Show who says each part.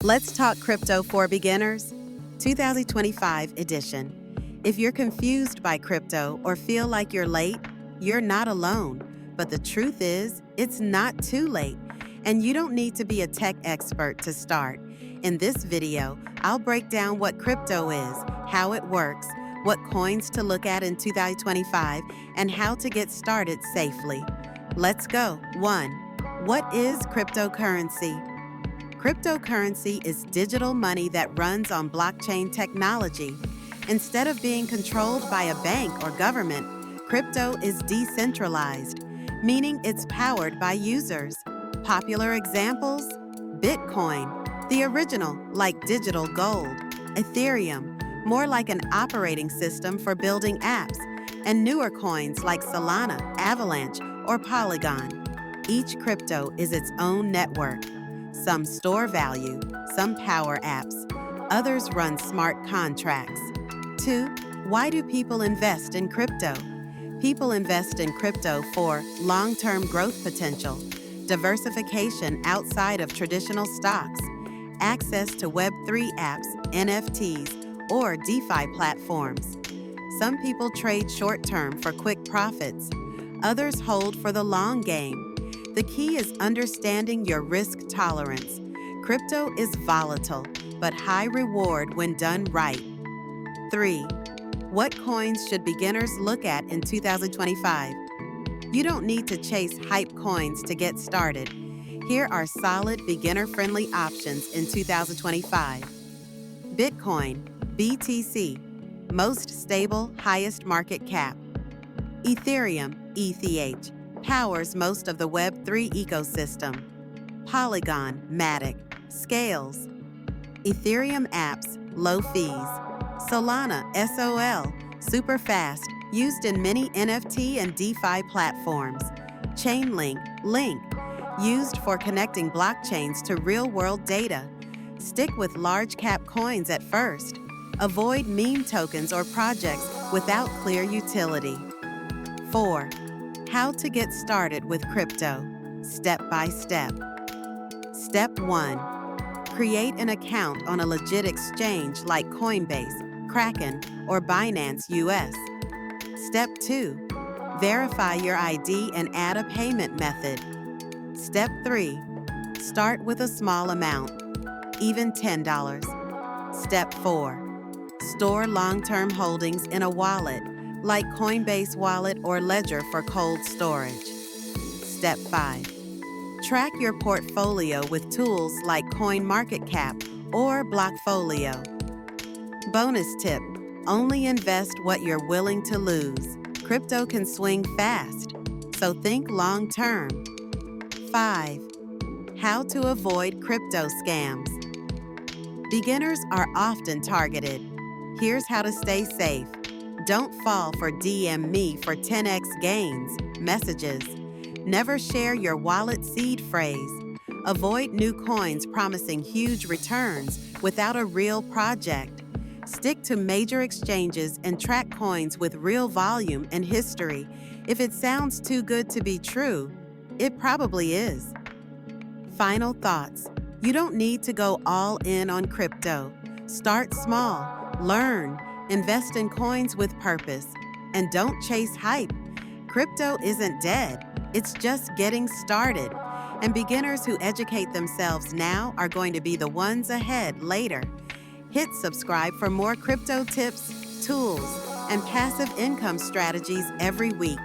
Speaker 1: Let's Talk Crypto for Beginners, 2025 edition. If you're confused by crypto or feel like you're late, you're not alone. But the truth is, it's not too late, and you don't need to be a tech expert to start. In this video, I'll break down what crypto is, how it works, what coins to look at in 2025, and how to get started safely. Let's go. 1. What is cryptocurrency? Cryptocurrency is digital money that runs on blockchain technology. Instead of being controlled by a bank or government, crypto is decentralized, meaning it's powered by users. Popular examples? Bitcoin, the original, like digital gold. Ethereum, more like an operating system for building apps. And newer coins like Solana, Avalanche, or Polygon. Each crypto is its own network. Some store value, some power apps. Others run smart contracts. 2. Why do people invest in crypto? People invest in crypto for long-term growth potential, diversification outside of traditional stocks, access to Web3 apps, NFTs, or DeFi platforms. Some people trade short-term for quick profits. Others hold for the long game. The key is understanding your risk tolerance. Crypto is volatile, but high reward when done right. 3. What coins should beginners look at in 2025? You don't need to chase hype coins to get started. Here are solid beginner-friendly options in 2025. Bitcoin, BTC, most stable, highest market cap. Ethereum, ETH, powers most of the Web3 ecosystem. Polygon, Matic, scales. Ethereum apps, low fees. Solana, SOL, super fast, used in many NFT and DeFi platforms. Chainlink, Link, used for connecting blockchains to real-world data. Stick with large-cap coins at first. Avoid meme tokens or projects without clear utility. 4. How to get started with crypto, step by step. Step 1. Create an account on a legit exchange like Coinbase, Kraken, or Binance US. Step 2. Verify your ID and add a payment method. Step 3. Start with a small amount, even $10. Step 4. Store long-term holdings in a wallet, like Coinbase Wallet or Ledger for cold storage. Step 5. Track your portfolio with tools like CoinMarketCap or Blockfolio. Bonus tip: only invest what you're willing to lose. Crypto can swing fast, so think long-term. 5. How to avoid crypto scams. Beginners are often targeted. Here's how to stay safe. Don't fall for DM me for 10x gains messages. Never share your wallet seed phrase. Avoid new coins promising huge returns without a real project. Stick to major exchanges and track coins with real volume and history. If it sounds too good to be true, it probably is. Final thoughts. You don't need to go all in on crypto. Start small, learn, invest in coins with purpose, and don't chase hype. Crypto isn't dead, it's just getting started. And beginners who educate themselves now are going to be the ones ahead later. Hit subscribe for more crypto tips, tools, and passive income strategies every week.